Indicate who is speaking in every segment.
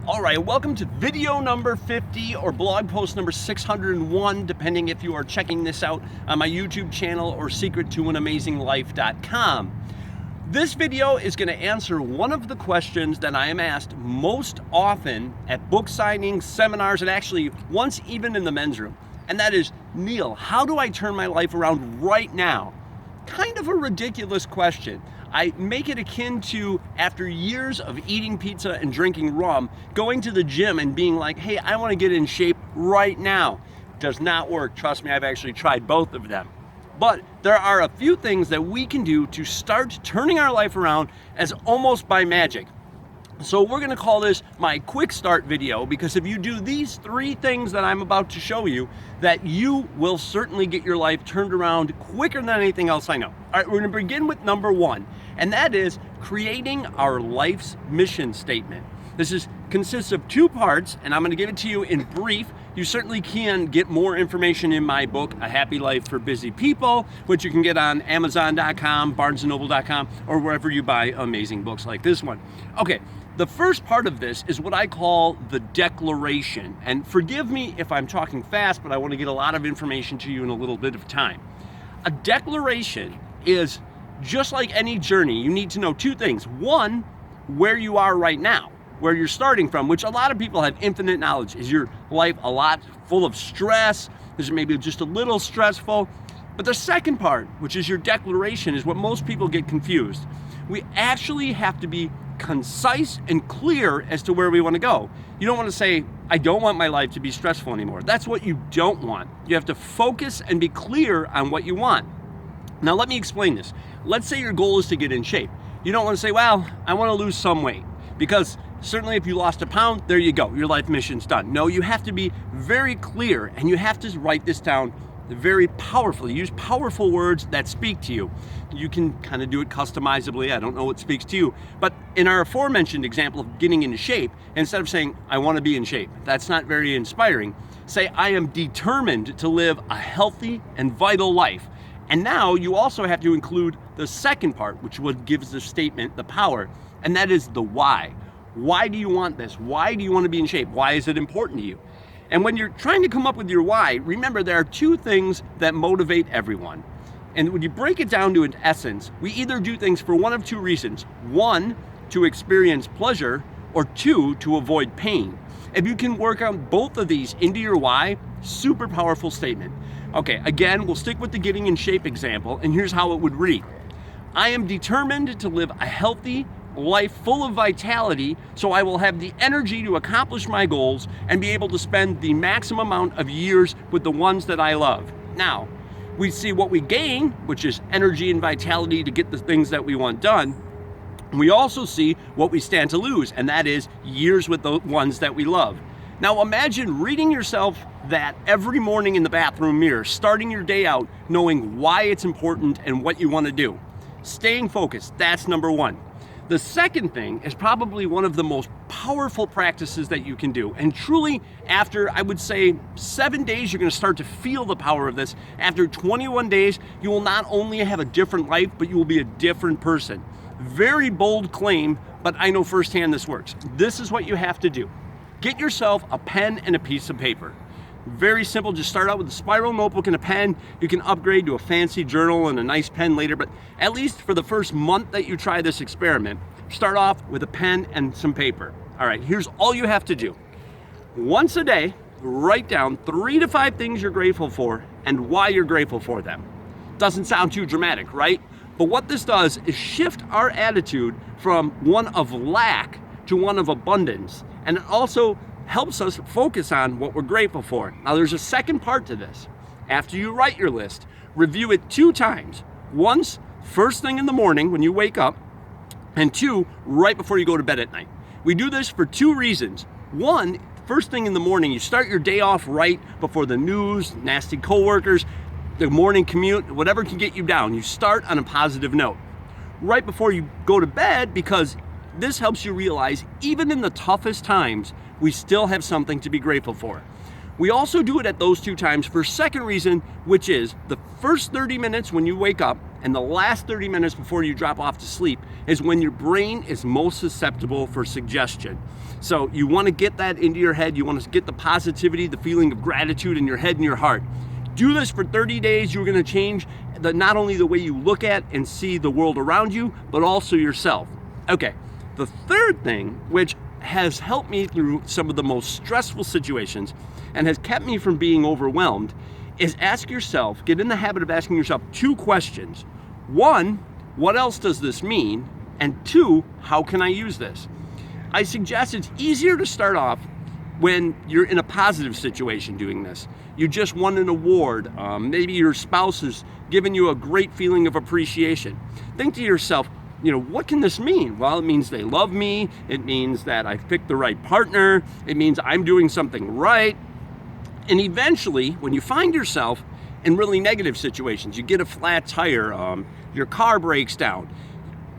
Speaker 1: All right, welcome to video number 50 or blog post number 601, depending if you are checking this out on my YouTube channel or secrettoanamazinglife.com. This video is going to answer one of the questions that I am asked most often at book signings, seminars, and actually once even in the men's room. And that is, Neil, how do I turn my life around right now? Kind of a ridiculous question. I make it akin to, after years of eating pizza and drinking rum, going to the gym and being like, hey, I want to get in shape right now. Does not work. Trust me, I've actually tried both of them. But there are a few things that we can do to start turning our life around as almost by magic. So we're going to call this my quick start video, because if you do these three things that I'm about to show you, that you will certainly get your life turned around quicker than anything else I know. All right, we're going to begin with number one, and that is creating our life's mission statement. This consists of two parts, and I'm going to give it to you in brief. You certainly can get more information in my book, A Happy Life for Busy People, which you can get on Amazon.com, BarnesandNoble.com, or wherever you buy amazing books like this one. Okay, the first part of this is what I call the declaration. And forgive me if I'm talking fast, but I want to get a lot of information to you in a little bit of time. A declaration is just like any journey. You need to know two things. One, where you are right now, where you're starting from, which a lot of people have infinite knowledge. Is your life a lot full of stress? Is it maybe just a little stressful? But the second part, which is your declaration, is what most people get confused. We actually have to be concise and clear as to where we want to go. You don't want to say, I don't want my life to be stressful anymore. That's what you don't want. You have to focus and be clear on what you want. Now let me explain this. Let's say your goal is to get in shape. You don't want to say, well, I want to lose some weight, because certainly if you lost a pound, there you go, your life mission's done. No, you have to be very clear, and you have to write this down very powerfully. Use powerful words that speak to you. You can kind of do it customizably. I don't know what speaks to you. But in our aforementioned example of getting into shape, instead of saying, I want to be in shape, that's not very inspiring. Say, I am determined to live a healthy and vital life. And now you also have to include the second part, which what gives the statement the power, and that is the why. Why do you want this? Why do you want to be in shape? Why is it important to you? And when you're trying to come up with your why, remember there are two things that motivate everyone. And when you break it down to an essence, we either do things for one of two reasons. One, to experience pleasure, or two, to avoid pain. If you can work on both of these into your why, super powerful statement. Okay, again, we'll stick with the getting in shape example, and here's how it would read. I am determined to live a healthy life full of vitality, so I will have the energy to accomplish my goals and be able to spend the maximum amount of years with the ones that I love. Now, we see what we gain, which is energy and vitality to get the things that we want done. We also see what we stand to lose, and that is years with the ones that we love. Now imagine reading yourself that every morning in the bathroom mirror, starting your day out knowing why it's important and what you want to do. Staying focused, that's number one. The second thing is probably one of the most powerful practices that you can do. And truly, after, I would say, 7 days, you're going to start to feel the power of this. After 21 days, you will not only have a different life, but you will be a different person. Very bold claim, but I know firsthand this works. This is what you have to do. Get yourself a pen and a piece of paper. Very simple, just start out with a spiral notebook and a pen. You can upgrade to a fancy journal and a nice pen later, but at least for the first month that you try this experiment, start off with a pen and some paper. All right, here's all you have to do. Once a day, write down 3 to 5 things you're grateful for and why you're grateful for them. Doesn't sound too dramatic, right? But what this does is shift our attitude from one of lack to one of abundance, and it also helps us focus on what we're grateful for. Now there's a second part to this. After you write your list, review it 2 times. Once, first thing in the morning when you wake up, and 2, right before you go to bed at night. We do this for 2 reasons. One, first thing in the morning, you start your day off right before the news, nasty coworkers, the morning commute, whatever can get you down. You start on a positive note. Right before you go to bed, because this helps you realize even in the toughest times, we still have something to be grateful for. We also do it at those 2 times for a second reason, which is the first 30 minutes when you wake up and the last 30 minutes before you drop off to sleep is when your brain is most susceptible for suggestion. So you want to get that into your head. You want to get the positivity, the feeling of gratitude in your head and your heart. Do this for 30 days. You're going to change not only the way you look at and see the world around you, but also yourself. Okay, the third thing, which has helped me through some of the most stressful situations and has kept me from being overwhelmed, is ask yourself, get in the habit of asking yourself 2 questions. 1, what else does this mean? And 2, how can I use this? I suggest it's easier to start off when you're in a positive situation doing this. You just won an award. Maybe your spouse has given you a great feeling of appreciation. Think to yourself, what can this mean? Well, it means they love me. It means that I've picked the right partner. It means I'm doing something right. And eventually, when you find yourself in really negative situations, you get a flat tire, your car breaks down.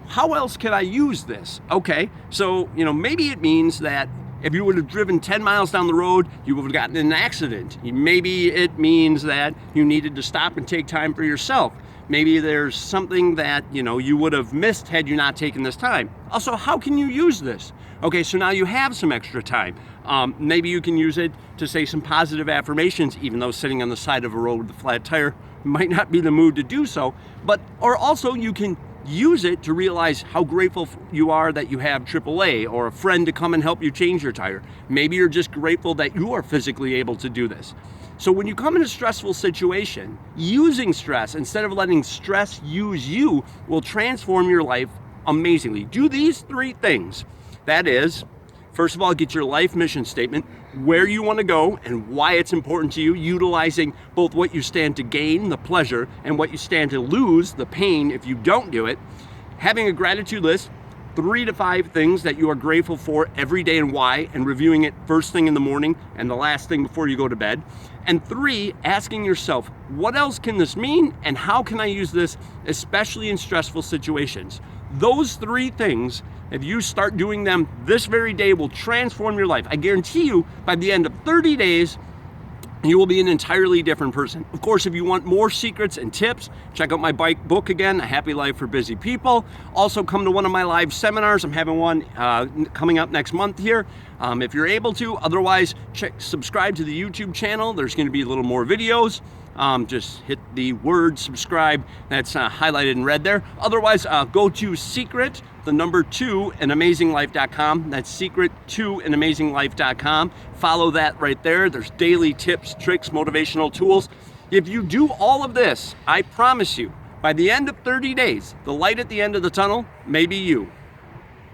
Speaker 1: How else can I use this? Okay, so maybe it means that if you would have driven 10 miles down the road, you would have gotten in an accident. Maybe it means that you needed to stop and take time for yourself. Maybe there's something that you would have missed had you not taken this time. Also, how can you use this? Okay, so now you have some extra time. Maybe you can use it to say some positive affirmations, even though sitting on the side of a road with a flat tire might not be the mood to do so. Or also you can use it to realize how grateful you are that you have AAA or a friend to come and help you change your tire. Maybe you're just grateful that you are physically able to do this. So when you come in a stressful situation, using stress instead of letting stress use you will transform your life amazingly. Do these 3 things. That is, first of all, get your life mission statement, where you want to go and why it's important to you, utilizing both what you stand to gain, the pleasure, and what you stand to lose, the pain if you don't do it. Having a gratitude list, 3 to 5 things that you are grateful for every day and why, and reviewing it first thing in the morning and the last thing before you go to bed. And 3, asking yourself, what else can this mean and how can I use this, especially in stressful situations? Those 3 things, if you start doing them this very day, will transform your life. I guarantee you, by the end of 30 days, you will be an entirely different person. Of course, if you want more secrets and tips, check out my book again, A Happy Life for Busy People. Also, come to one of my live seminars. I'm having one coming up next month here, if you're able to. Otherwise, subscribe to the YouTube channel. There's going to be a little more videos. Just hit the word subscribe. That's highlighted in red there. Otherwise, go to secret, the number 2, andamazinglife.com. That's secret2andamazinglife.com. Follow that right there. There's daily tips, tricks, motivational tools. If you do all of this, I promise you, by the end of 30 days, the light at the end of the tunnel may be you.